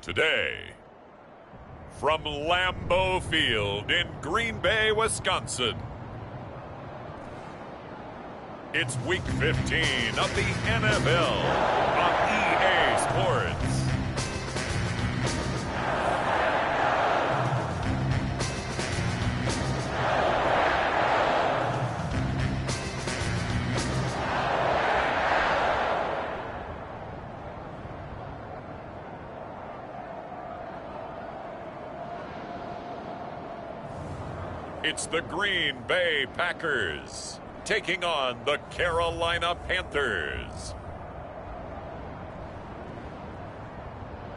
Today, from Lambeau Field in Green Bay, Wisconsin, it's Week 15 of the NFL on EA Sports. It's the Green Bay Packers taking on the Carolina Panthers.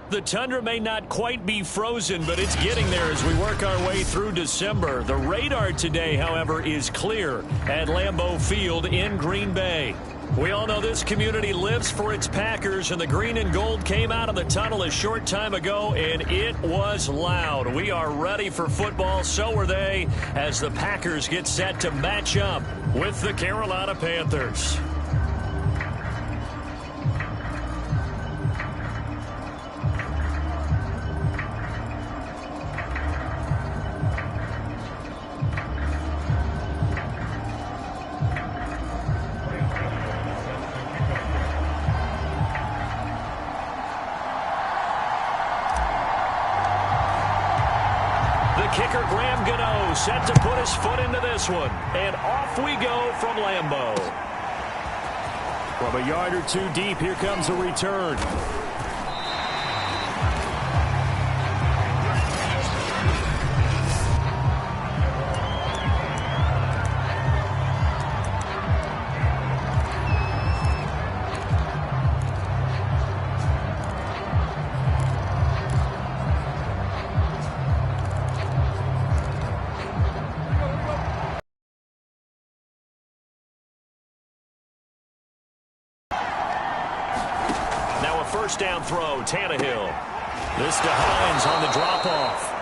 The tundra may not quite be frozen, but it's getting there as we work our way through December. The radar today, however, is clear at Lambeau Field in Green Bay. We all know this community lives for its Packers, and the green and gold came out of the tunnel a short time ago, and it was loud. We are ready for football, so are they, as the Packers get set to match up with the Carolina Panthers. Set to put his foot into this one. And off we go from Lambeau. From a yard or two deep, here comes a return. First down throw, Tannehill. This to Hines on the drop-off.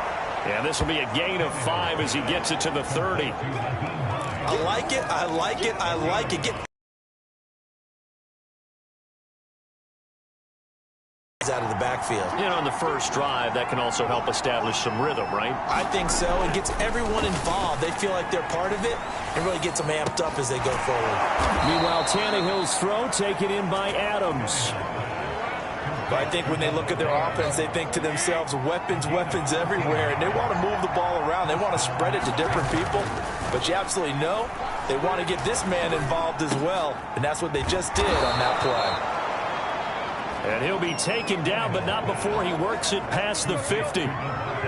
And this will be a gain of 5 as he gets it to the 30. I like it, I like it, I like it. Get out of the backfield. And on the first drive, that can also help establish some rhythm, right? I think so. It gets everyone involved. They feel like they're part of it. It really gets them amped up as they go forward. Meanwhile, Tannehill's throw taken in by Adams. But I think when they look at their offense, they think to themselves, weapons, weapons everywhere, and they want to move the ball around. They want to spread it to different people. But you absolutely know they want to get this man involved as well, and that's what they just did on that play. And he'll be taken down, but not before he works it past the 50.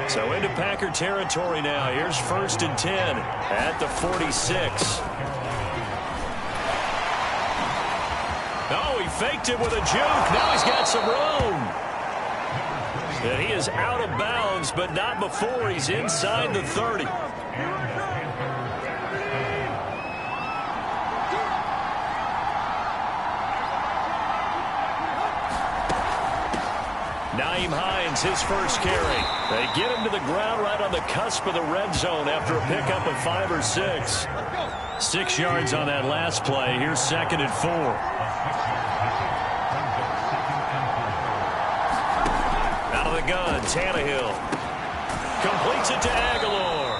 So into Packer territory now. Here's 1st and 10 at the 46. Oh, he faked it with a juke. Now he's got some room. And he is out of bounds, but not before he's inside the 30. Nyheim Hines, his first carry. They get him to the ground right on the cusp of the red zone after a pickup of 5 or 6. 6 yards on that last play. Here's 2nd and 4. Gun, Tannehill completes it to Aguilar,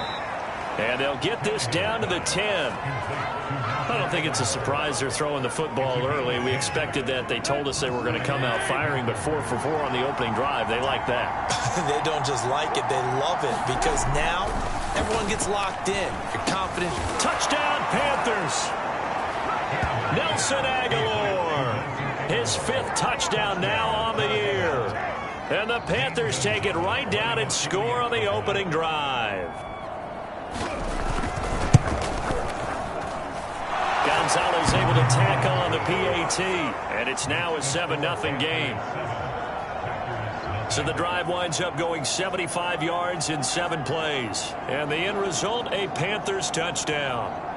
and they'll get this down to the 10. I don't think it's a surprise they're throwing the football early. We expected that. They told us they were going to come out firing, but 4 for 4 on the opening drive. They like that. They don't just like it, they love it, because now everyone gets locked in. You're confident. Touchdown, Panthers. Nelson Aguilar, his 5th touchdown now on the year. And the Panthers take it right down and score on the opening drive. Gonzalez able to tack on the PAT, and it's now a 7-0 game. So the drive winds up going 75 yards in 7 plays. And the end result, a Panthers touchdown.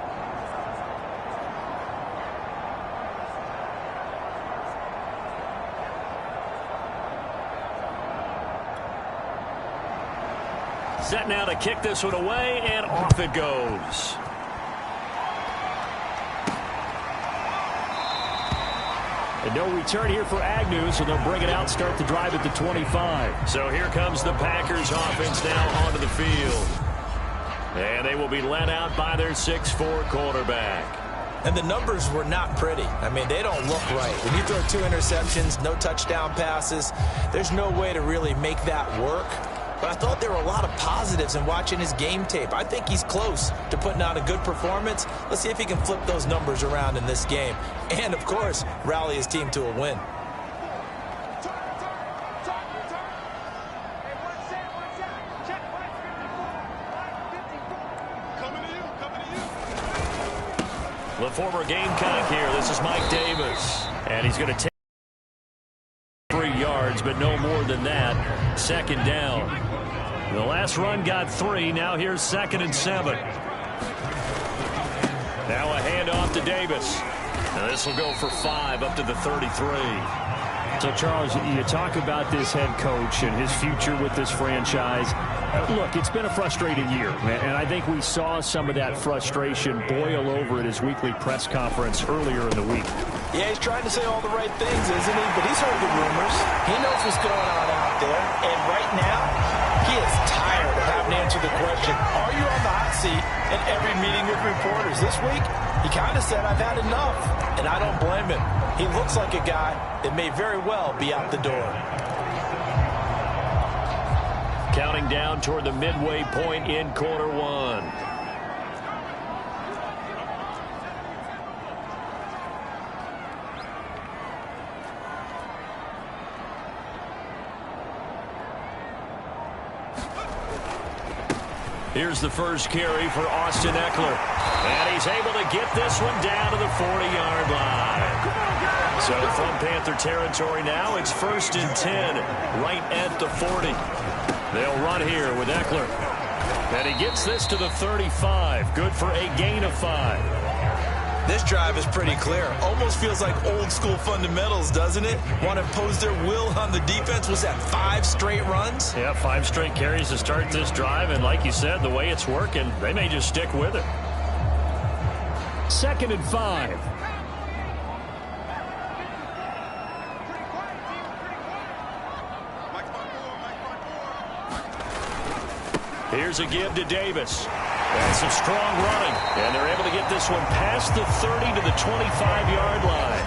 Set now to kick this one away, and off it goes. And no return here for Agnew, so they'll bring it out, start the drive at the 25. So here comes the Packers offense now onto the field. And they will be led out by their 6'4" quarterback. And the numbers were not pretty. I mean, they don't look right. When you throw 2 interceptions, no touchdown passes, there's no way to really make that work. But I thought there were a lot of positives in watching his game tape. I think he's close to putting out a good performance. Let's see if he can flip those numbers around in this game. And, of course, rally his team to a win. The former Gamecock here. This is Mike Davis. And he's going to take 3 yards, but no more than that. Second down. The last run got 3. Now here's 2nd and 7. Now a handoff to Davis. And this will go for 5 up to the 33. So, Charles, you talk about this head coach and his future with this franchise. Look, it's been a frustrating year, and I think we saw some of that frustration boil over at his weekly press conference earlier in the week. Yeah, he's trying to say all the right things, isn't he? But he's heard the rumors. He knows what's going on out there. And right now, he is tired of having to answer the question, are you on the hot seat in every meeting with reporters? This week, he kind of said, I've had enough. And I don't blame him. He looks like a guy that may very well be out the door. Counting down toward the midway point in quarter 1. Here's the first carry for Austin Eckler. And he's able to get this one down to the 40-yard line. So from Panther territory now, it's 1st and 10, right at the 40. They'll run here with Eckler. And he gets this to the 35. Good for a gain of 5. This drive is pretty clear. Almost feels like old school fundamentals, doesn't it? Want to impose their will on the defense. Was that 5 straight runs? Yeah, 5 straight carries to start this drive. And like you said, the way it's working, they may just stick with it. 2nd and 5. Here's a give to Davis. And some strong running. And they're able to get this one past the 30 to the 25-yard line.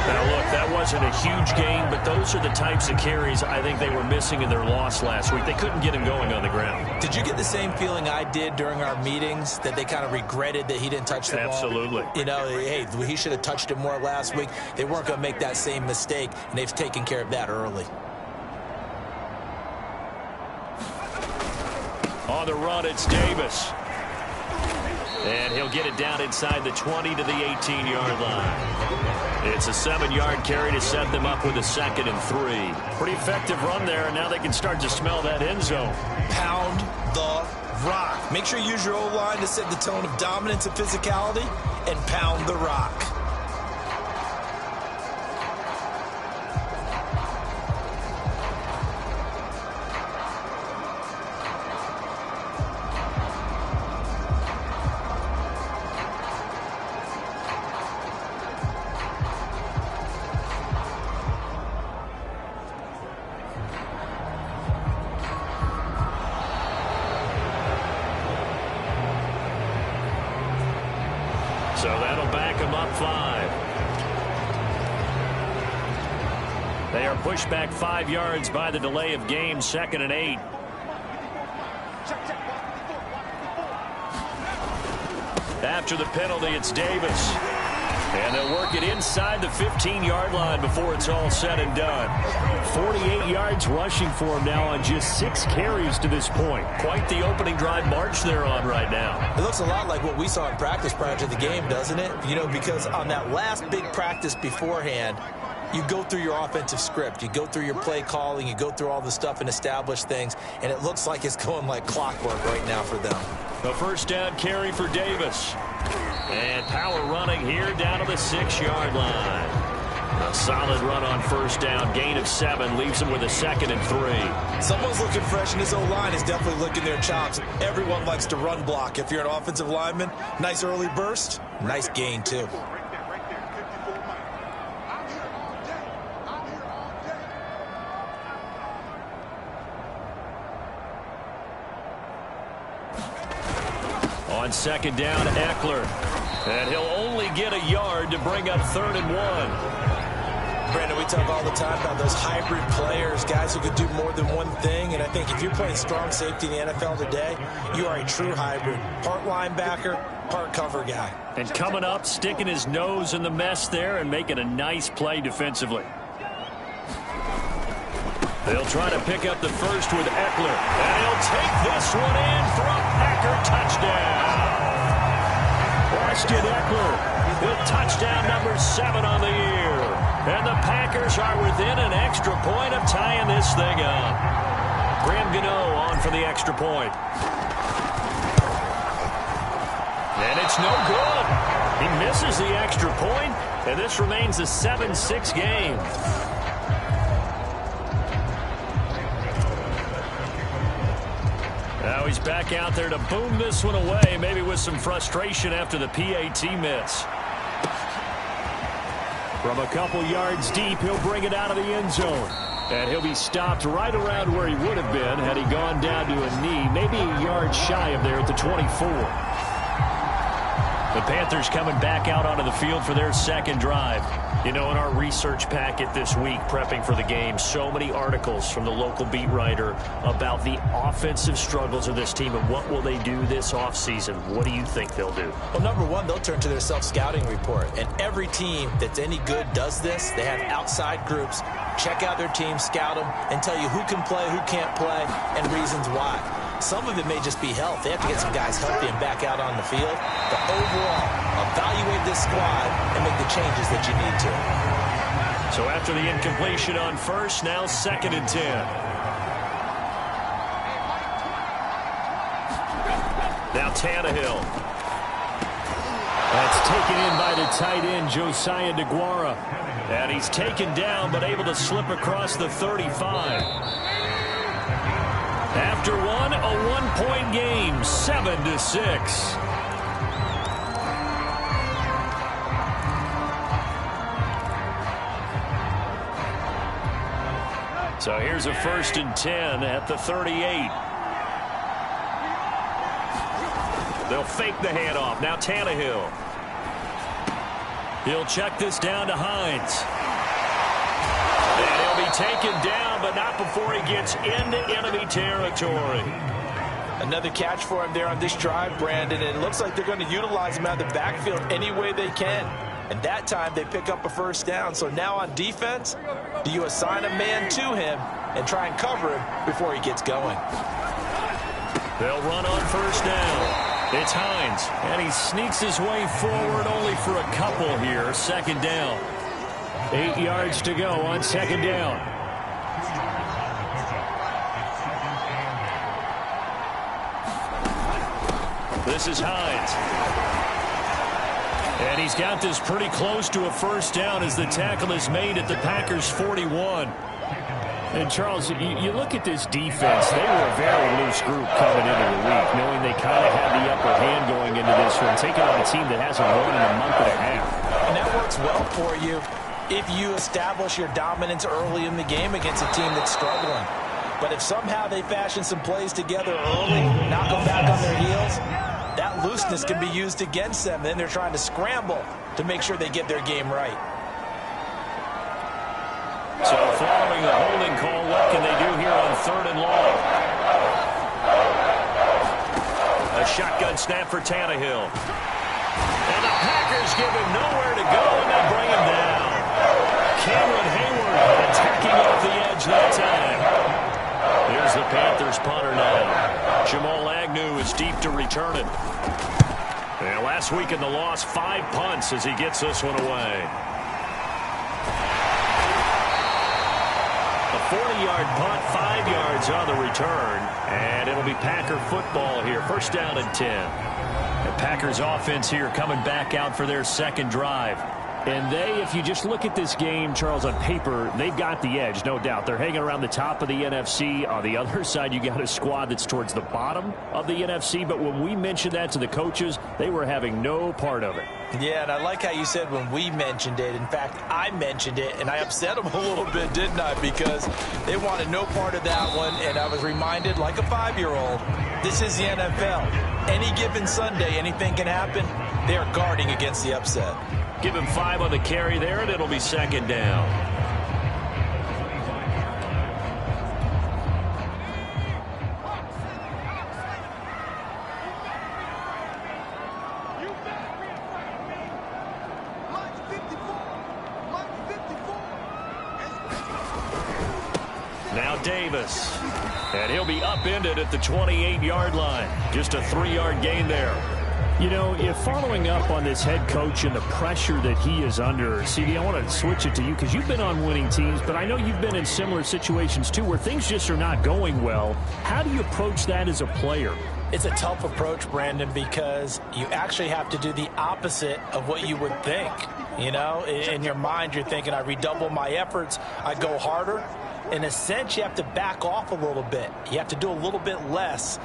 Now, look, that wasn't a huge gain, but those are the types of carries I think they were missing in their loss last week. They couldn't get him going on the ground. Did you get the same feeling I did during our meetings, that they kind of regretted that he didn't touch the ball? Absolutely. You know, hey, he should have touched it more last week. They weren't going to make that same mistake, and they've taken care of that early. On the run, it's Davis. And he'll get it down inside the 20 to the 18-yard line. It's a 7-yard carry to set them up with a 2nd and 3. Pretty effective run there, and now they can start to smell that end zone. Pound the rock. Make sure you use your O-line to set the tone of dominance and physicality, and pound the rock. So that'll back them up 5. They are pushed back 5 yards by the delay of game, 2nd and 8. After the penalty, it's Davis. And they'll work it inside the 15-yard line before it's all said and done. 48 yards rushing for him now on just 6 carries to this point. Quite the opening drive march they're on right now. It looks a lot like what we saw in practice prior to the game, doesn't it? You know, because on that last big practice beforehand, you go through your offensive script. You go through your play calling. You go through all the stuff and establish things. And it looks like it's going like clockwork right now for them. The first down carry for Davis. And power running here down to the 6-yard line. A solid run on first down. Gain of 7 leaves him with a 2nd and 3. Someone's looking fresh, and this O-line is definitely licking their chops. Everyone likes to run block. If you're an offensive lineman, nice early burst, nice gain too. On second down, Eckler. And he'll only get a yard to bring up 3rd and 1. Brandon, we talk all the time about those hybrid players, guys who could do more than one thing. And I think if you're playing strong safety in the NFL today, you are a true hybrid. Part linebacker, part cover guy. And coming up, sticking his nose in the mess there and making a nice play defensively. They'll try to pick up the first with Eckler. And he'll take this one in for a Packer touchdown. Weston Eckler with touchdown number 7 on the year. And the Packers are within an extra point of tying this thing up. Graham Gano on for the extra point. And it's no good. He misses the extra point, and this remains a 7-6 game. Now he's back out there to boom this one away, maybe with some frustration after the PAT miss. From a couple yards deep, he'll bring it out of the end zone. And he'll be stopped right around where he would have been had he gone down to a knee, maybe a yard shy of there at the 24. The Panthers coming back out onto the field for their second drive. You know, in our research packet this week, prepping for the game, so many articles from the local beat writer about the offensive struggles of this team and what will they do this offseason. What do you think they'll do? Well, number one, they'll turn to their self-scouting report. And every team that's any good does this. They have outside groups. Check out their team, scout them, and tell you who can play, who can't play, and reasons why. Some of it may just be health. They have to get some guys healthy and back out on the field. But overall, evaluate this squad and make the changes that you need to. So after the incompletion on first, now 2nd and 10. Now Tannehill. That's taken in by the tight end, Josiah DeGuara. And he's taken down, but able to slip across the 35. After one, a 1-point game, 7-6. So here's a 1st and 10 at the 38. They'll fake the handoff. Now Tannehill. He'll check this down to Hines. And he'll be taken down, but not before he gets into enemy territory. Another catch for him there on this drive, Brandon. And it looks like they're going to utilize him out of the backfield any way they can. And that time they pick up a 1st down. So now on defense, do you assign a man to him and try and cover him before he gets going? They'll run on 1st down. It's Hines, and he sneaks his way forward only for a couple here. 2nd down. 8 yards to go on 2nd down. This is Hines. And he's got this pretty close to a 1st down as the tackle is made at the Packers' 41. And, Charles, you look at this defense. They were a very loose group coming into the week, knowing they kind of had the upper hand going into this one, taking on a team that hasn't won in a month and a half. And that works well for you if you establish your dominance early in the game against a team that's struggling. But if somehow they fashion some plays together early, knock them back on their heels, that looseness can be used against them. Then they're trying to scramble to make sure they get their game right. So following the holding call, what can they do here on 3rd and long? A shotgun snap for Tannehill. And the Packers give him nowhere to go, and they bring him down. Cameron Hayward attacking off the edge that time. Here's the Panthers punter now. Jamal Agnew is deep to return it. And last week in the loss, 5 punts as he gets this one away. 40-yard punt, 5 yards on the return, and it'll be Packer football here. 1st down and 10. The Packers offense here coming back out for their 2nd drive. And they, if you just look at this game, Charles, on paper, they've got the edge, no doubt. They're hanging around the top of the NFC. On the other side, you got a squad that's towards the bottom of the NFC. But when we mentioned that to the coaches, they were having no part of it. Yeah, and I like how you said when we mentioned it. In fact, I mentioned it, and I upset them a little bit, didn't I? Because they wanted no part of that one, and I was reminded, like a 5-year-old, this is the NFL. Any given Sunday, anything can happen. They are guarding against the upset. Give him 5 on the carry there, and it'll be second down. Now Davis, and he'll be upended at the 28-yard line. Just a 3-yard gain there. You know, if following up on this head coach and the pressure that he is under, CD, I want to switch it to you because you've been on winning teams, but I know you've been in similar situations too where things just are not going well. How do you approach that as a player? It's a tough approach, Brandon, because you actually have to do the opposite of what you would think. You know, in your mind, you're thinking, I redouble my efforts, I go harder. In a sense, you have to back off a little bit. You have to do a little bit less.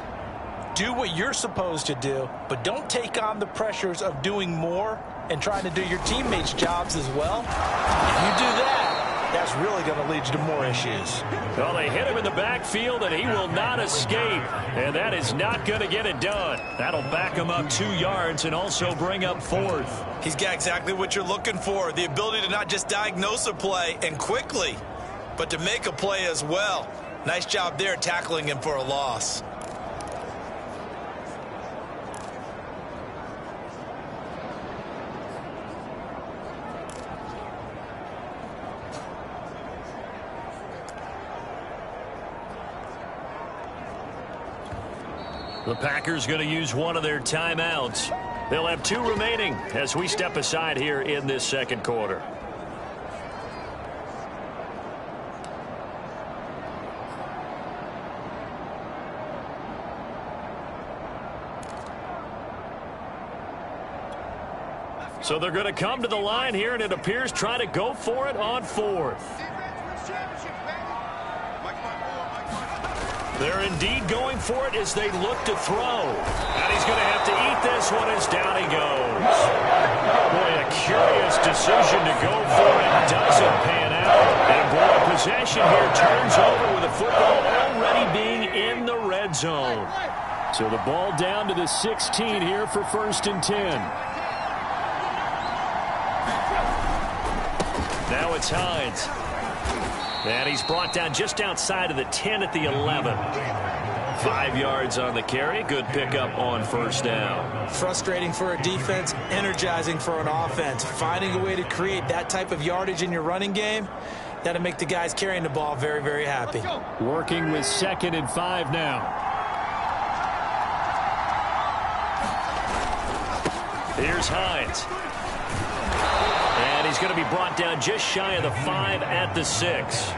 Do what you're supposed to do, but don't take on the pressures of doing more and trying to do your teammates' jobs as well. If you do that, that's really going to lead you to more issues. Well, they hit him in the backfield, and he will not escape. And that is not going to get it done. That'll back him up 2 yards and also bring up 4th. He's got exactly what you're looking for, the ability to not just diagnose a play and quickly, but to make a play as well. Nice job there tackling him for a loss. The Packers going to use one of their timeouts. They'll have 2 remaining as we step aside here in this second quarter. So they're going to come to the line here, and it appears try to go for it on 4th. They're indeed going for it as they look to throw. And he's going to have to eat this one as down he goes. Boy, a curious decision to go for it. Doesn't pan out. And boy, possession here turns over with the football already being in the red zone. So the ball down to the 16 here for 1st and 10. Now it's Hines. And he's brought down just outside of the 10 at the 11. 5 yards on the carry. Good pickup on 1st down. Frustrating for a defense, energizing for an offense. Finding a way to create that type of yardage in your running game, that'll make the guys carrying the ball very, very happy. Working with 2nd and 5 now. Here's Hines. And he's going to be brought down just shy of the 5 at the 6.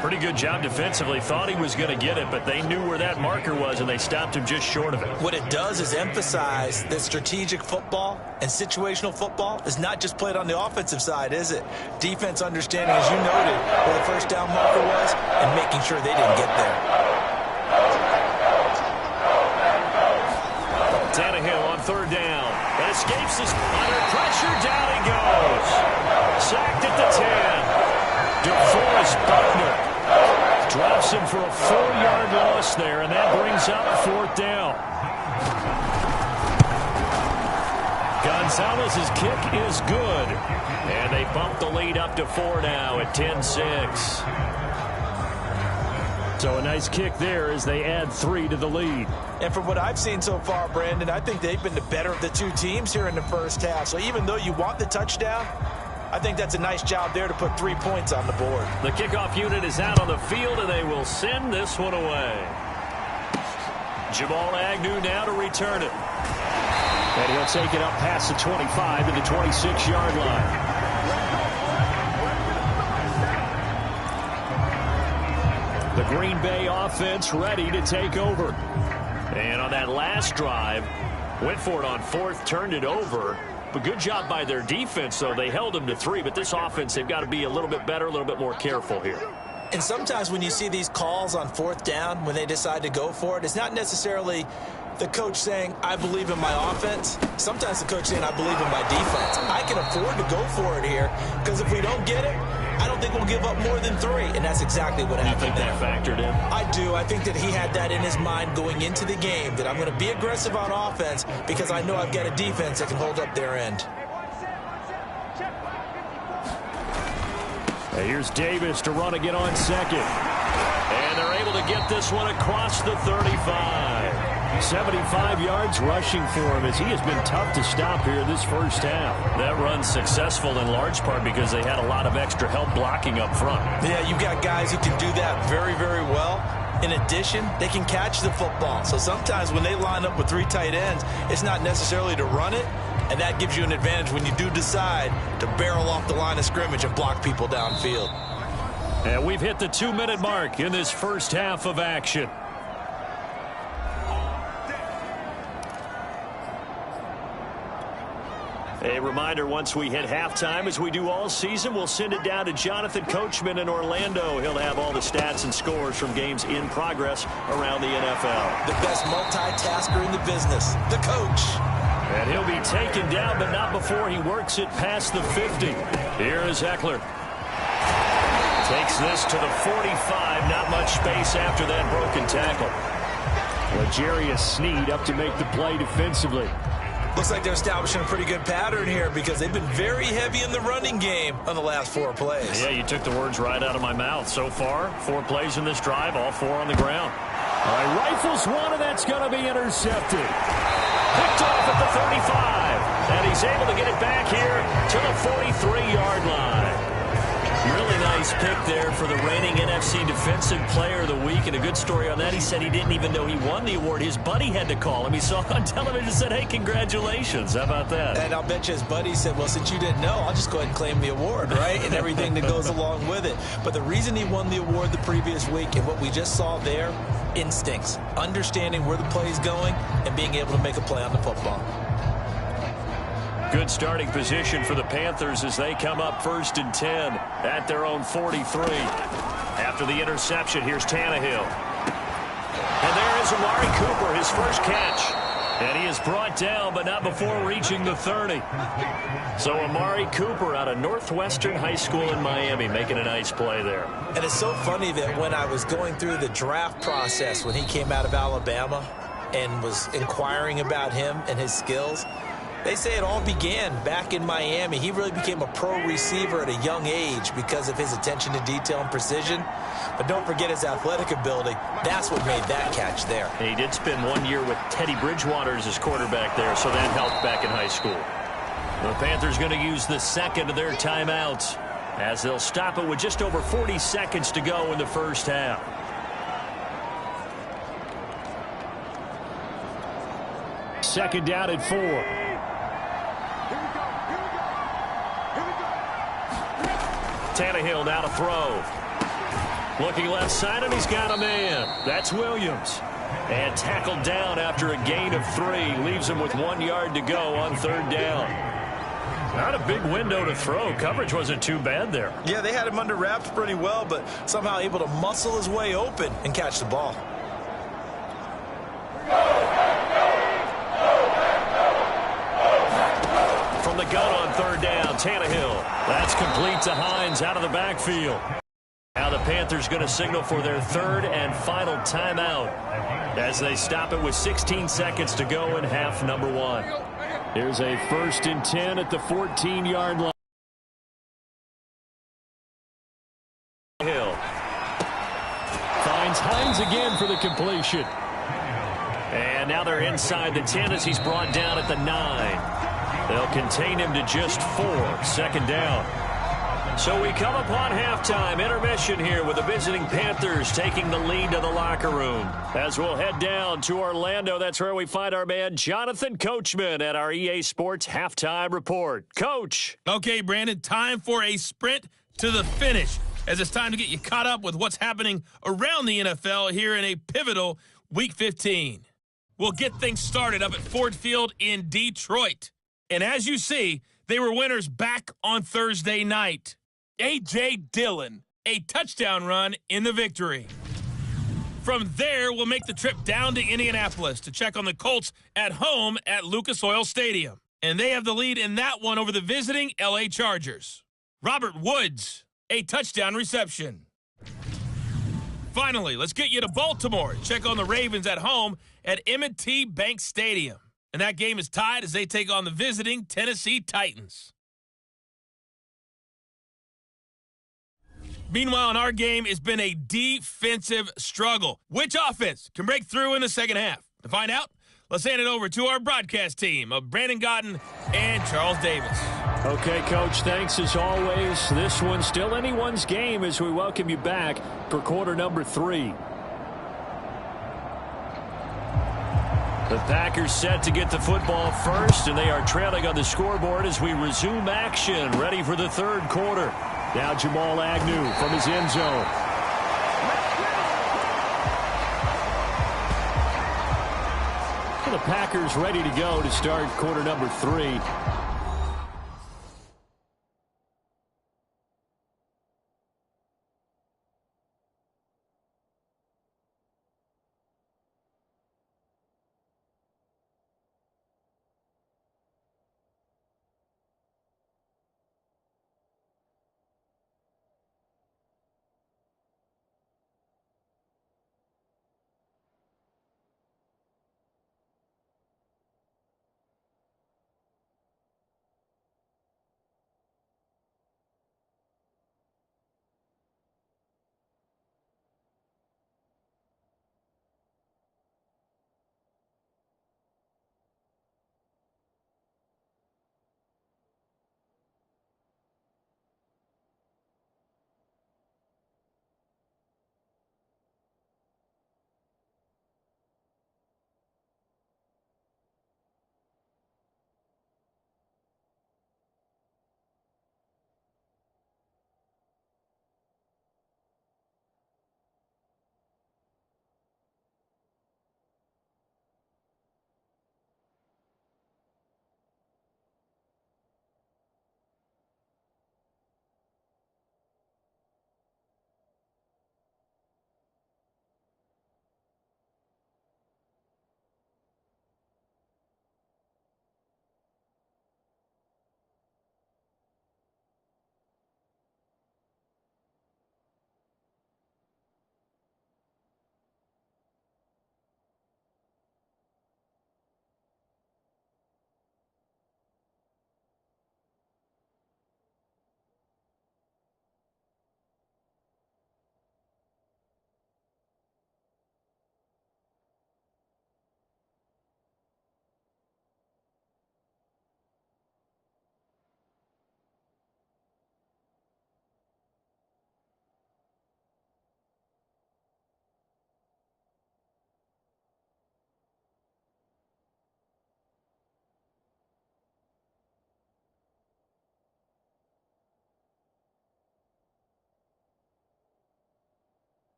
Pretty good job defensively. Thought he was going to get it, but they knew where that marker was, and they stopped him just short of it. What it does is emphasize that strategic football and situational football is not just played on the offensive side, is it? Defense understanding, as you noted, where the 1st down marker was and making sure they didn't get there. Tannehill on 3rd down. And escapes this under pressure. Down he goes. Sacked at the 10. DeForest Buckner drops him for a 4-yard loss there, and that brings up 4th down. Gonzalez's kick is good, and they bump the lead up to 4 now at 10-6. So a nice kick there as they add 3 to the lead. And from what I've seen so far, Brandon, I think they've been the better of the 2 teams here in the 1st half. So even though you want the touchdown, I think that's a nice job there to put 3 points on the board. The kickoff unit is out on the field, and they will send this one away. Jamal Agnew now to return it. And he'll take it up past the 25 to the 26-yard line. The Green Bay offense ready to take over. And on that last drive, went for it on 4th, turned it over. But good job by their defense, though. They held them to 3, but this offense, they've got to be a little bit better, a little bit more careful here. And sometimes when you see these calls on 4th down, when they decide to go for it, it's not necessarily the coach saying, I believe in my offense. Sometimes the coach saying, I believe in my defense. I can afford to go for it here because if we don't get it, I don't think we'll give up more than 3, and that's exactly what happened. You think that factored in? I do. I think that he had that in his mind going into the game, that I'm going to be aggressive on offense because I know I've got a defense that can hold up their end. Here's Davis to run again on second. And they're able to get this one across the 35. 75 yards rushing for him as he has been tough to stop here this first half. That run's successful in large part because they had a lot of extra help blocking up front. Yeah, you've got guys who can do that very, very well. In addition, they can catch the football. So sometimes when they line up with 3 tight ends, it's not necessarily to run it, and that gives you an advantage when you do decide to barrel off the line of scrimmage and block people downfield. And we've hit the 2-minute mark in this first half of action. A reminder, once we hit halftime, as we do all season, we'll send it down to Jonathan Coachman in Orlando. He'll have all the stats and scores from games in progress around the NFL. The best multitasker in the business, the coach. And he'll be taken down, but not before he works it past the 50. Here is Eckler. Takes this to the 45. Not much space after that broken tackle. L'Jarius Sneed up to make the play defensively. Looks like they're establishing a pretty good pattern here because they've been very heavy in the running game on the last 4 plays. Yeah, you took the words right out of my mouth. So far, 4 plays in this drive, all 4 on the ground. All right, rifles one, and that's going to be intercepted. Picked off at the 35, and he's able to get it back here to the 43-yard line. Really nice pick there for the reigning NFC Defensive Player of the Week, and a good story on that. He said he didn't even know he won the award. His buddy had to call him. He saw it on television and said, hey, congratulations. How about that? And I'll bet you his buddy said, well, since you didn't know, I'll just go ahead and claim the award, right? And everything that goes along with it. But the reason he won the award the previous week and what we just saw there, instincts, understanding where the play is going and being able to make a play on the football. Good starting position for the Panthers as they come up 1st and 10 at their own 43. After the interception, here's Tannehill. And there is Amari Cooper, his first catch. And he is brought down, but not before reaching the 30. So Amari Cooper out of Northwestern High School in Miami making a nice play there. And it's so funny that when I was going through the draft process when he came out of Alabama and was inquiring about him and his skills, they say it all began back in Miami. He really became a pro receiver at a young age because of his attention to detail and precision. But don't forget his athletic ability. That's what made that catch there. And he did spend 1 year with Teddy Bridgewater as his quarterback there, so that helped back in high school. The Panthers going to use the second of their timeouts as they'll stop it with just over 40 seconds to go in the first half. Second down at 4. Tannehill now to throw. Looking left side, and he's got a man. That's Williams. And tackled down after a gain of 3. Leaves him with 1 yard to go on 3rd down. Not a big window to throw. Coverage wasn't too bad there. Yeah, they had him under wraps pretty well, but somehow able to muscle his way open and catch the ball. From the gun on 3rd down, Tannehill. That's complete to Hines out of the backfield. Now the Panthers going to signal for their 3rd and final timeout as they stop it with 16 seconds to go in half number 1. Here's a 1st and 10 at the 14-yard line. Hill finds Hines again for the completion. And now they're inside the 10 as he's brought down at the 9. They'll contain him to just 4. 2nd down. So we come upon halftime intermission here with the visiting Panthers taking the lead to the locker room. As we'll head down to Orlando, that's where we find our man Jonathan Coachman at our EA Sports Halftime Report. Coach. Okay, Brandon, time for a sprint to the finish as it's time to get you caught up with what's happening around the NFL here in a pivotal Week 15. We'll get things started up at Ford Field in Detroit. And as you see, they were winners back on Thursday night. A.J. Dillon, a touchdown run in the victory. From there, we'll make the trip down to Indianapolis to check on the Colts at home at Lucas Oil Stadium. And they have the lead in that one over the visiting L.A. Chargers. Robert Woods, a touchdown reception. Finally, let's get you to Baltimore. Check on the Ravens at home at M&T Bank Stadium. And that game is tied as they take on the visiting Tennessee Titans. Meanwhile, in our game, it's been a defensive struggle. Which offense can break through in the second half? To find out, let's hand it over to our broadcast team of Brandon Godden and Charles Davis. Okay, Coach, thanks as always. This one's still anyone's game as we welcome you back for quarter number 3. The Packers set to get the football first, and they are trailing on the scoreboard as we resume action, ready for the third quarter. Now Jamal Agnew from his end zone. The Packers ready to go to start quarter number 3.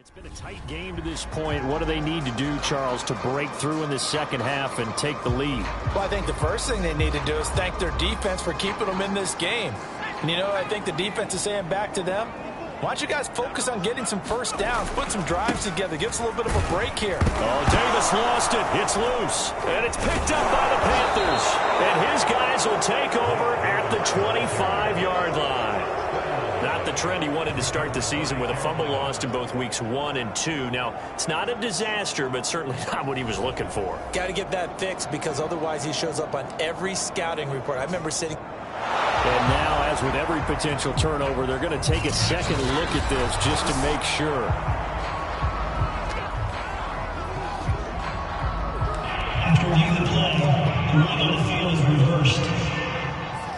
It's been a tight game to this point. What do they need to do, Charles, to break through in the second half and take the lead? Well, I think the first thing they need to do is thank their defense for keeping them in this game. And, you know, I think the defense is saying back to them, why don't you guys focus on getting some first downs, put some drives together, give us a little bit of a break here. Oh, Davis lost it. It's loose. And it's picked up by the Panthers. And his guys will take over at the 25-yard line. Not the trend he wanted to start the season with a fumble lost in both weeks 1 and 2. Now, it's not a disaster, but certainly not what he was looking for. Got to get that fixed because otherwise he shows up on every scouting report. I remember sitting... And now, as with every potential turnover, they're going to take a second look at this just to make sure. After reviewing the play, the ruling on the field is reversed.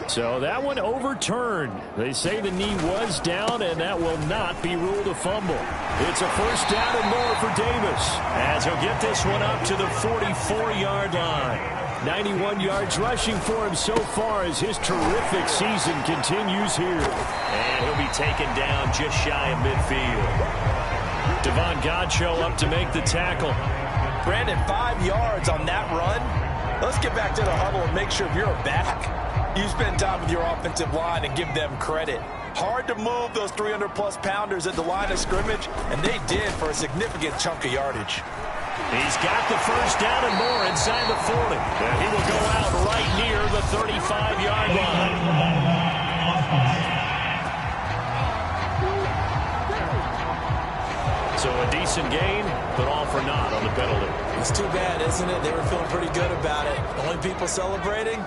So that one overturned. They say the knee was down, and that will not be ruled a fumble. It's a first down and more for Davis, as he'll get this one up to the 44-yard line. 91 yards rushing for him so far as his terrific season continues here. And he'll be taken down just shy of midfield. Devon Godchaux up to make the tackle. Brandon, 5 yards on that run. Let's get back to the huddle and make sure you're back. You spend time with your offensive line and give them credit. Hard to move those 300-plus pounders at the line of scrimmage, and they did for a significant chunk of yardage. He's got the first down and more inside the 40. And he will go out right near the 35-yard line. So a decent gain, but all for naught on the penalty. It's too bad, isn't it? They were feeling pretty good about it. Only people celebrating,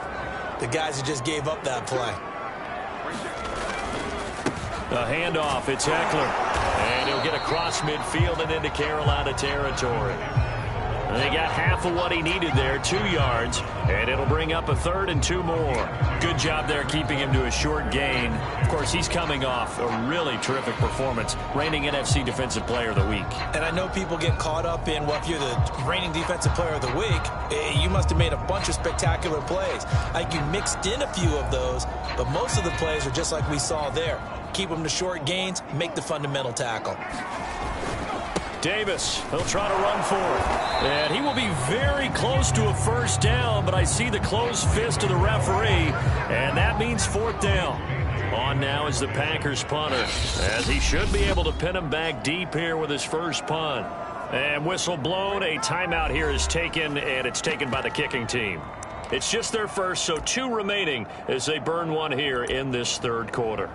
the guys who just gave up that play. The handoff, it's Eckler. And he'll get across midfield and into Carolina territory. And they got half of what he needed there, 2 yards, and it'll bring up a 3rd and 2 more. Good job there keeping him to a short gain. Of course, he's coming off a really terrific performance, reigning NFC Defensive Player of the Week. And I know people get caught up in, well, if you're the reigning Defensive Player of the Week, you must have made a bunch of spectacular plays. Like you mixed in a few of those, but most of the plays are just like we saw there. Keep them to short gains, make the fundamental tackle. Davis, he'll try to run for it. And he will be very close to a first down, but I see the closed fist of the referee, and that means 4th down. On now is the Packers punter, as he should be able to pin him back deep here with his first punt. And whistle blown, a timeout here is taken, and it's taken by the kicking team. It's just their first, so 2 remaining as they burn one here in this 3rd quarter.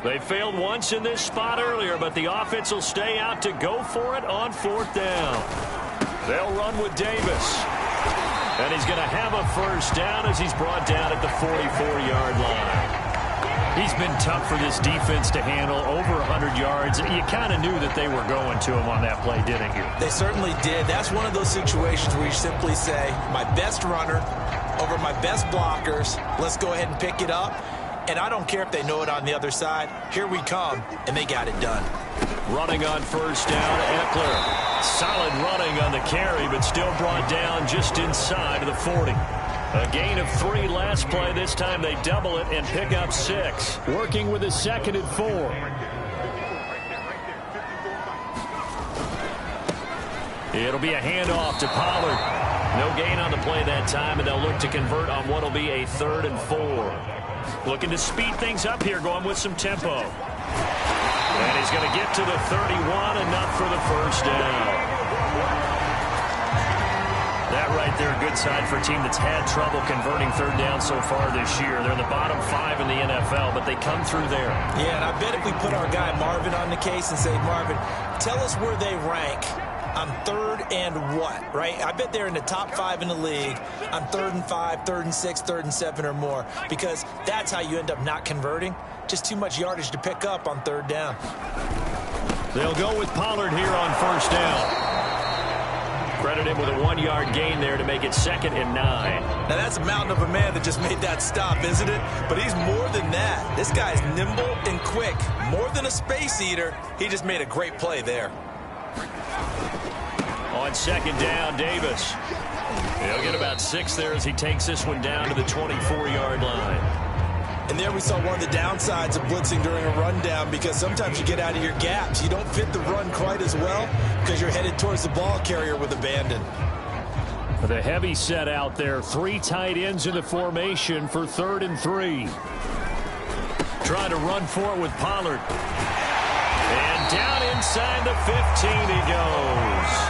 They failed once in this spot earlier, but the offense will stay out to go for it on 4th down. They'll run with Davis. And he's going to have a first down as he's brought down at the 44-yard line. He's been tough for this defense to handle, over 100 yards. You kind of knew that they were going to him on that play, didn't you? They certainly did. That's one of those situations where you simply say, my best runner over my best blockers, let's go ahead and pick it up. And I don't care if they know it on the other side. Here we come, and they got it done. Running on first down, Eckler. Solid running on the carry, but still brought down just inside of the 40. A gain of 3 last play. This time they double it and pick up 6. Working with a 2nd and 4. It'll be a handoff to Pollard. No gain on the play that time, and they'll look to convert on what will be a 3rd and 4. Looking to speed things up here, going with some tempo. And he's going to get to the 31, enough for the first down. That right there, a good sign for a team that's had trouble converting 3rd down so far this year. They're in the bottom 5 in the NFL, but they come through there. Yeah, and I bet if we put our guy Marvin on the case and say, Marvin, tell us where they rank on 3rd and what, right? I bet they're in the top 5 in the league on 3rd and 5, 3rd and 6, 3rd and 7 or more, because that's how you end up not converting. Just too much yardage to pick up on 3rd down. They'll go with Pollard here on first down. Credit him with a 1-yard gain there to make it 2nd and 9. Now that's a mountain of a man that just made that stop, isn't it? But he's more than that. This guy's nimble and quick. More than a space eater, he just made a great play there. On 2nd down, Davis. He'll get about 6 there as he takes this one down to the 24-yard line. And there we saw one of the downsides of blitzing during a rundown, because sometimes you get out of your gaps. You don't fit the run quite as well because you're headed towards the ball carrier with abandon. With a heavy set out there, 3 tight ends in the formation for 3rd and 3. Trying to run for it with Pollard. And down inside the 15 he goes.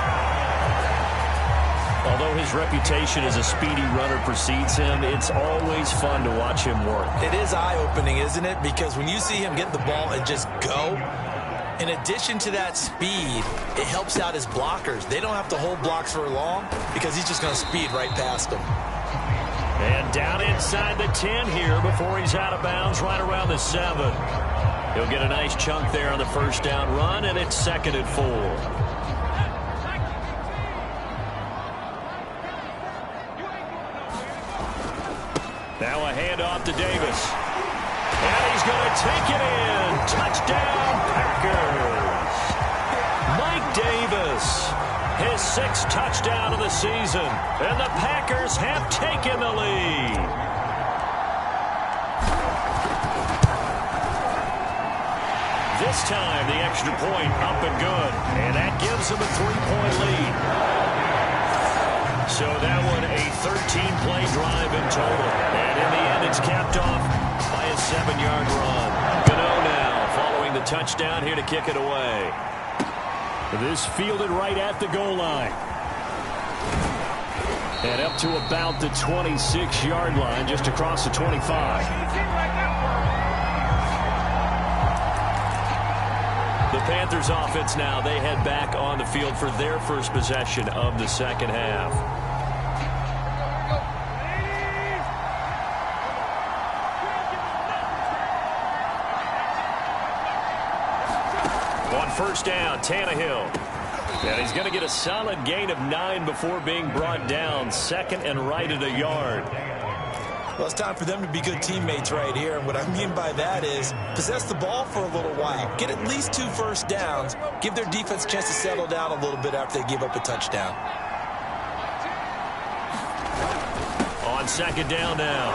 Although his reputation as a speedy runner precedes him, it's always fun to watch him work. It is eye-opening, isn't it? Because when you see him get the ball and just go, in addition to that speed, it helps out his blockers. They don't have to hold blocks for long because he's just going to speed right past them. And down inside the 10 here before he's out of bounds, right around the 7. He'll get a nice chunk there on the first down run, and it's 2nd and 4. Now a handoff to Davis. And he's going to take it in. Touchdown, Packers. Mike Davis, his 6th touchdown of the season. And the Packers have taken the lead. This time, the extra point up and good. And that gives them a 3-point lead. So that one a 13-play drive in total. And in the end, it's capped off by a 7-yard run. Gano now following the touchdown here to kick it away. This fielded right at the goal line. And up to about the 26-yard line, just across the 25. The Panthers offense now, they head back on the field for their first possession of the second half. On first down, Tannehill. And he's going to get a solid gain of 9 before being brought down. 2nd and right at a yard. Well, it's time for them to be good teammates right here. And what I mean by that is possess the ball for a little while. Get at least 2 first downs. Give their defense a chance to settle down a little bit after they give up a touchdown. On 2nd down now,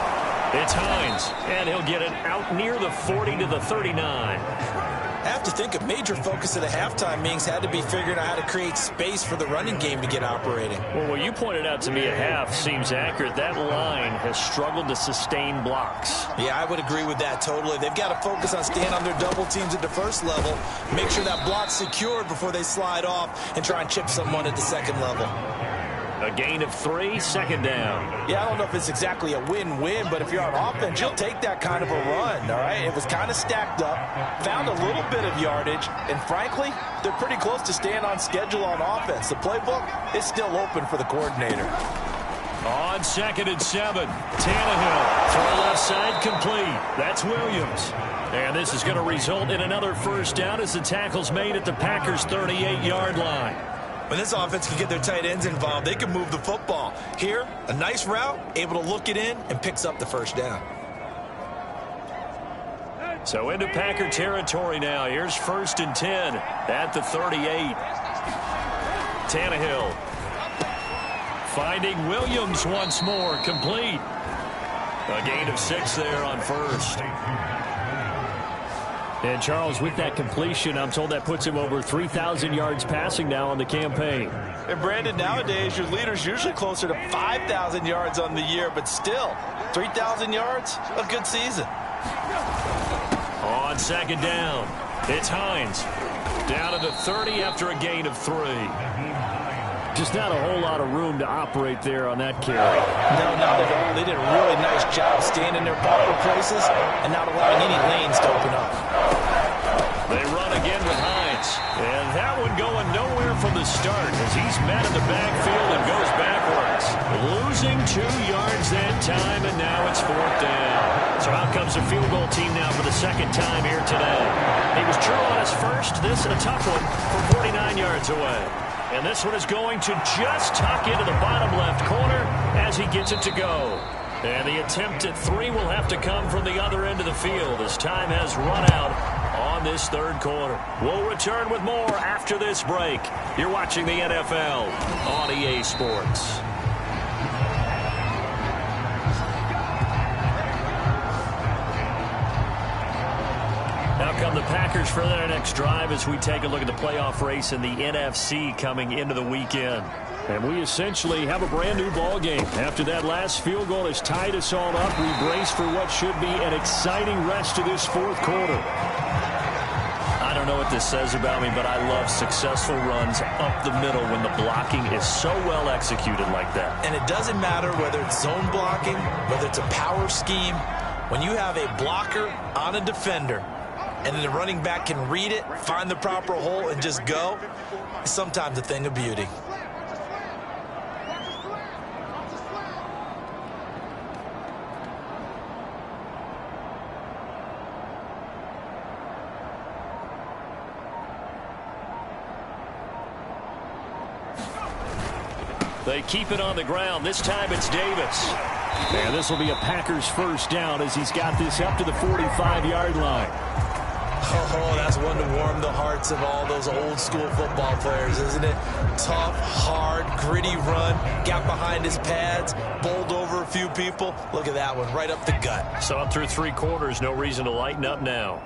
it's Hines. And he'll get it out near the 40 to the 39. I have to think a major focus of the halftime meetings had to be figuring out how to create space for the running game to get operating. Well, what you pointed out to me at half seems accurate. That line has struggled to sustain blocks. Yeah, I would agree with that totally. They've got to focus on staying on their double teams at the first level, make sure that block's secured before they slide off and try and chip someone at the second level. A gain of 3, 2nd down. Yeah, I don't know if it's exactly a win-win, but if you're on offense, you'll take that kind of a run, all right? It was kind of stacked up, found a little bit of yardage, and frankly, they're pretty close to staying on schedule on offense. The playbook is still open for the coordinator. On 2nd and 7, Tannehill, throw left side complete. That's Williams. And this is going to result in another first down as the tackle's made at the Packers' 38-yard line. When this offense can get their tight ends involved, they can move the football. Here, a nice route, able to look it in, and picks up the first down. So into Packer territory now. Here's 1st and 10 at the 38. Tannehill finding Williams once more, complete. A gain of 6 there on 1st. And, Charles, with that completion, I'm told that puts him over 3,000 yards passing now on the campaign. And, Brandon, nowadays, your leader's usually closer to 5,000 yards on the year, but still, 3,000 yards, a good season. On 2nd down, it's Hines. Down to the 30 after a gain of 3. Just not a whole lot of room to operate there on that carry. No, not at all. They did a really nice job staying in their proper places and not allowing any lanes to open up. They run again with Hines. And that one going nowhere from the start as he's met in the backfield and goes backwards. Losing 2 yards that time, and now it's 4th down. So out comes the field goal team now for the 2nd time here today. He was true on his first. This a tough one from 49 yards away. And this one is going to just tuck into the bottom left corner as he gets it to go. And the attempt at 3 will have to come from the other end of the field as time has run out on this 3rd quarter. We'll return with more after this break. You're watching the NFL on EA Sports. come the Packers for their next drive as we take a look at the playoff race in the NFC coming into the weekend. And we essentially have a brand-new ball game. After that last field goal has tied us all up, we brace for what should be an exciting rest to this fourth quarter. I don't know what this says about me, but I love successful runs up the middle when the blocking is so well executed like that. And it doesn't matter whether it's zone blocking, whether it's a power scheme. When you have a blocker on a defender and then the running back can read it, find the proper hole, and just go, it's sometimes a thing of beauty. They keep it on the ground. This time it's Davis. And this will be a Packers first down as he's got this up to the 45-yard line. Oh, that's one to warm the hearts of all those old school football players, isn't it? Tough, hard, gritty run. Got behind his pads, bowled over a few people. Look at that one, right up the gut. So up through 3 quarters, no reason to lighten up now.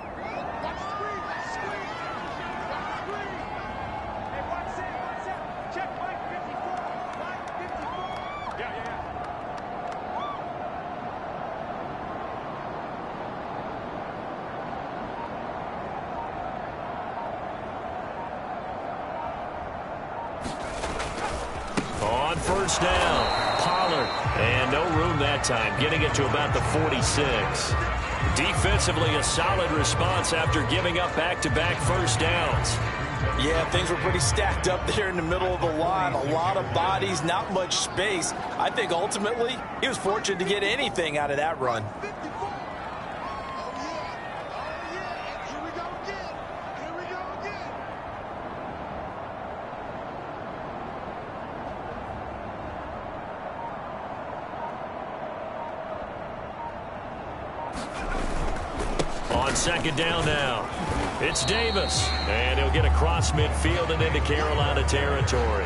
On first down, Pollard. And no room that time, getting it to about the 46. Defensively, a solid response after giving up back-to-back first downs. Yeah, things were pretty stacked up there in the middle of the line. A lot of bodies, not much space. I think ultimately he was fortunate to get anything out of that run. On second down now, it's Davis, and he'll get across midfield and into Carolina territory.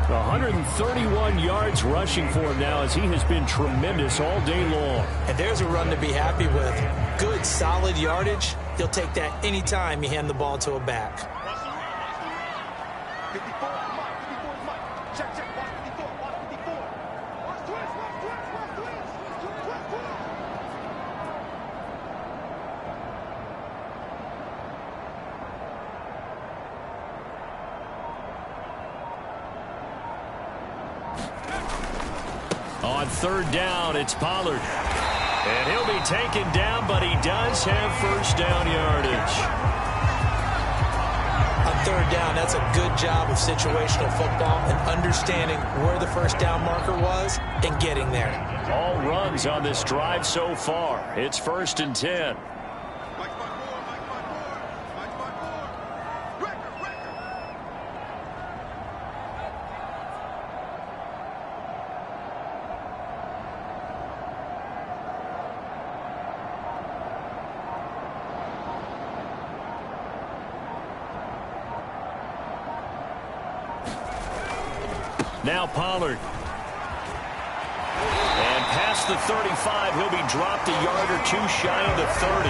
131 yards rushing for him now as he has been tremendous all day long. And there's a run to be happy with. Good, solid yardage. He'll take that anytime you hand the ball to a back. On third down, it's Pollard. And he'll be taken down, but he does have first down yardage. On third down, that's a good job of situational football and understanding where the first down marker was and getting there. All runs on this drive so far. It's 1st and 10. Now Pollard. And past the 35, he'll be dropped a yard or two shy of the 30.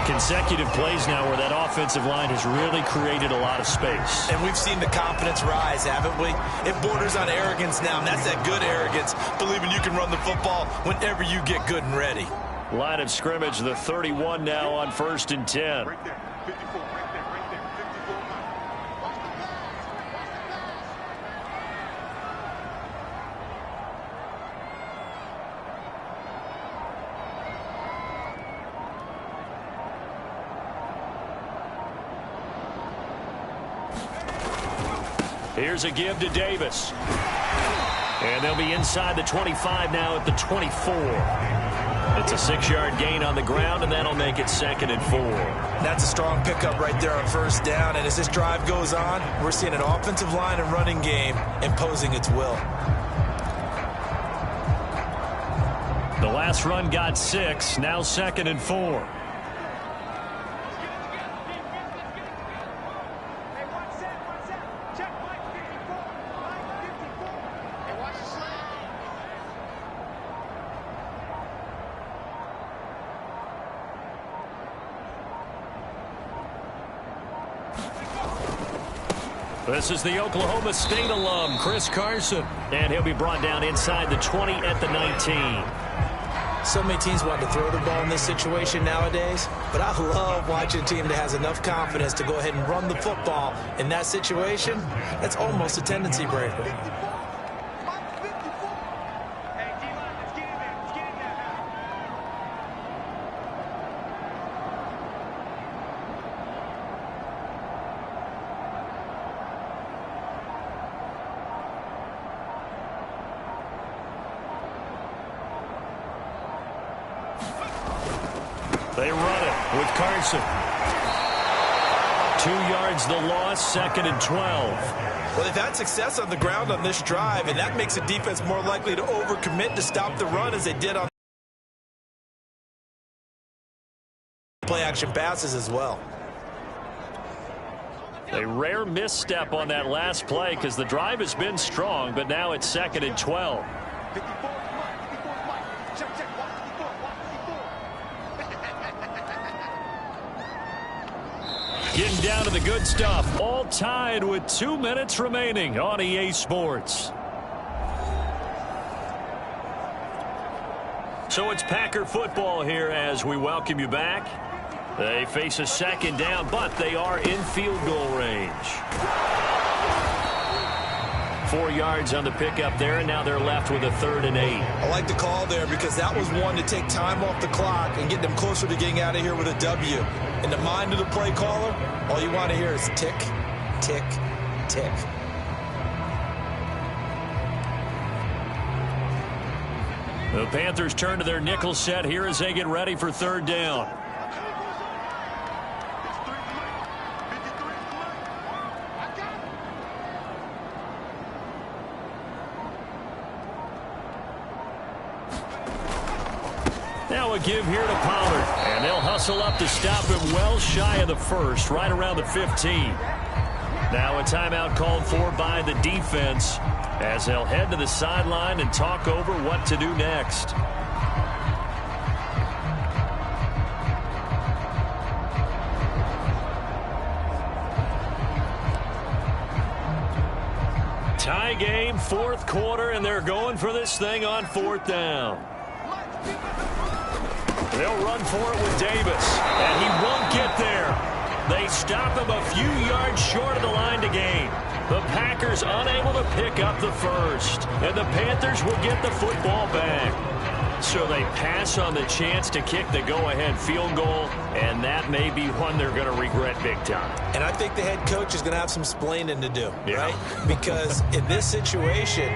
Consecutive plays now where that offensive line has really created a lot of space. And we've seen the confidence rise, haven't we? It borders on arrogance now, and that's that good arrogance, believing you can run the football whenever you get good and ready. Line of scrimmage, the 31 now on 1st and 10. Right there, 54, right there, 54. Here's a give to Davis. And they'll be inside the 25 now at the 24. It's a 6-yard gain on the ground, and that'll make it 2nd and 4. That's a strong pickup right there on first down. And as this drive goes on, we're seeing an offensive line and running game imposing its will. The last run got 6, now 2nd and 4. This is the Oklahoma State alum, Chris Carson. And he'll be brought down inside the 20 at the 19. So many teams want to throw the ball in this situation nowadays, but I love watching a team that has enough confidence to go ahead and run the football in that situation. That's almost a tendency breaker. They run it with Carson. 2 yards the loss, 2nd and 12. Well, they've had success on the ground on this drive, and that makes the defense more likely to overcommit to stop the run as they did on play-action passes as well. A rare misstep on that last play because the drive has been strong, but now it's 2nd and 12. Getting down to the good stuff. All tied with 2 minutes remaining on EA Sports. So it's Packer football here as we welcome you back. They face a 2nd down, but they are in field goal range. 4 yards on the pickup there, and now they're left with a 3rd and 8. I like the call there because that was one to take time off the clock and get them closer to getting out of here with a W. In the mind of the play caller, all you want to hear is tick, tick, tick. The Panthers turn to their nickel set here as they get ready for 3rd down. Now a give here to Pollard, and they'll hustle up to stop him well shy of the 1st, right around the 15. Now a timeout called for by the defense as they'll head to the sideline and talk over what to do next. Tie game, 4th quarter, and they're going for this thing on 4th down. They'll run for it with Davis, and he won't get there. They stop him a few yards short of the line to gain. The Packers unable to pick up the 1st, and the Panthers will get the football back. So they pass on the chance to kick the go-ahead field goal, and that may be one they're going to regret big time. And I think the head coach is going to have some splaining to do, right? Because in this situation,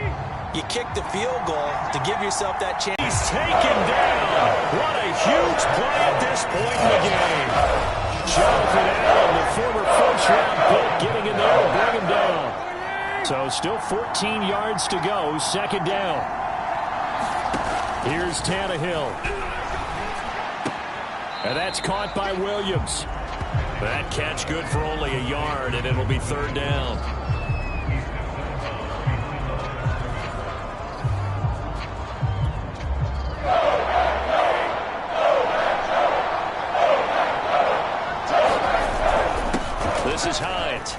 you kick the field goal to give yourself that chance. He's taken down. What a huge play at this point in the game. Jonathan Allen, the former first-round pick, getting in there to bring him down. So still 14 yards to go, 2nd down. Here's Tannehill. And that's caught by Williams. That catch good for only a yard, and it'll be 3rd down. This is Hines.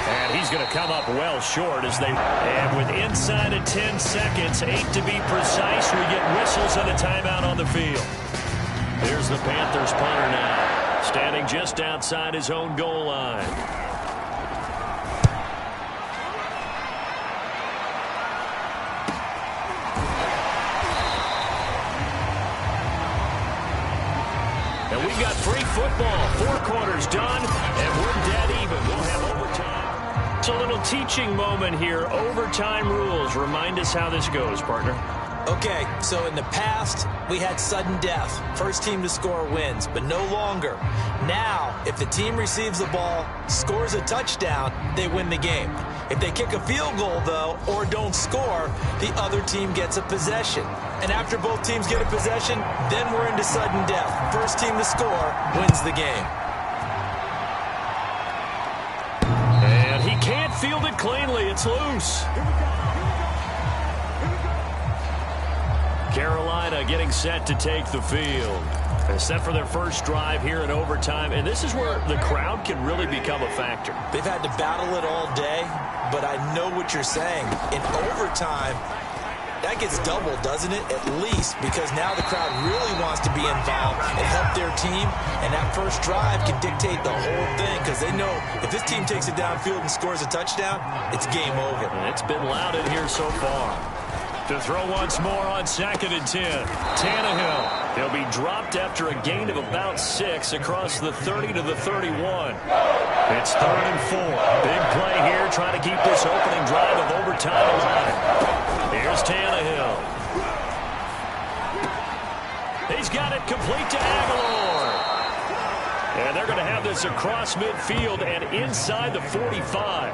And he's going to come up well short as they... And with inside of 10 seconds, 8 to be precise, we get whistles and a timeout on the field. Here's the Panthers punter now, standing just outside his own goal line. And we've got free football. 4 quarters done, and we're dead even. We'll have overtime. It's a little teaching moment here. Overtime rules. Remind us how this goes, partner. Okay, so in the past, we had sudden death. First team to score wins, but no longer. Now, if the team receives the ball, scores a touchdown, they win the game. If they kick a field goal, though, or don't score, the other team gets a possession. And after both teams get a possession, then we're into sudden death. First team to score wins the game. And he can't field it cleanly. It's loose. Carolina getting set to take the field. They're set for their first drive here in overtime, and this is where the crowd can really become a factor. They've had to battle it all day, but I know what you're saying. In overtime, that gets doubled, doesn't it? At least, because now the crowd really wants to be involved and help their team, and that first drive can dictate the whole thing because they know if this team takes it downfield and scores a touchdown, it's game over. And it's been loud in here so far. To throw once more on 2nd and 10. Tannehill. He'll be dropped after a gain of about 6 across the 30 to the 31. It's 3rd and 4. Big play here, trying to keep this opening drive of overtime alive. Here's Tannehill. He's got it complete to Aguilar. And they're going to have this across midfield and inside the 45.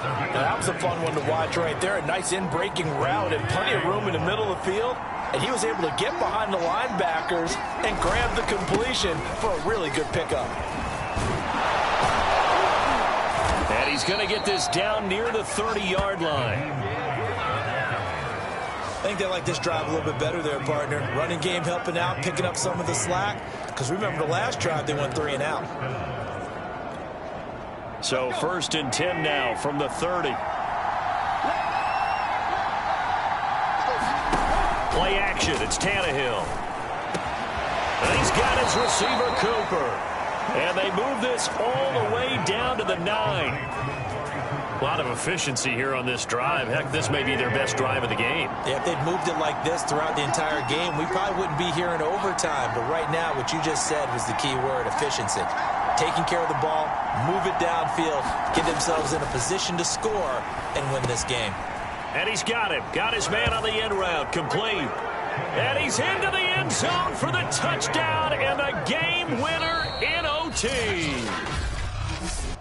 Now, that was a fun one to watch right there. A nice in-breaking route and plenty of room in the middle of the field. And he was able to get behind the linebackers and grab the completion for a really good pickup. And he's going to get this down near the 30-yard line. I think they like this drive a little bit better there, partner. Running game helping out, picking up some of the slack. Because remember the last drive, they went 3 and out. So 1st and 10 now from the 30. Play action. It's Tannehill. And he's got his receiver, Cooper. And they move this all the way down to the 9. A lot of efficiency here on this drive. Heck, this may be their best drive of the game. Yeah, if they'd moved it like this throughout the entire game, we probably wouldn't be here in overtime. But right now, what you just said was the key word, efficiency. Taking care of the ball, move it downfield, get themselves in a position to score and win this game. And he's got him. Got his man on the end route. Complete. And he's into the end zone for the touchdown and the game winner in OT.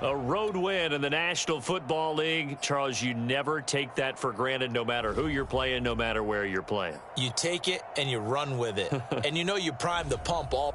A road win in the National Football League. Charles, you never take that for granted no matter who you're playing, no matter where you're playing. You take it and you run with it. And you know you prime the pump all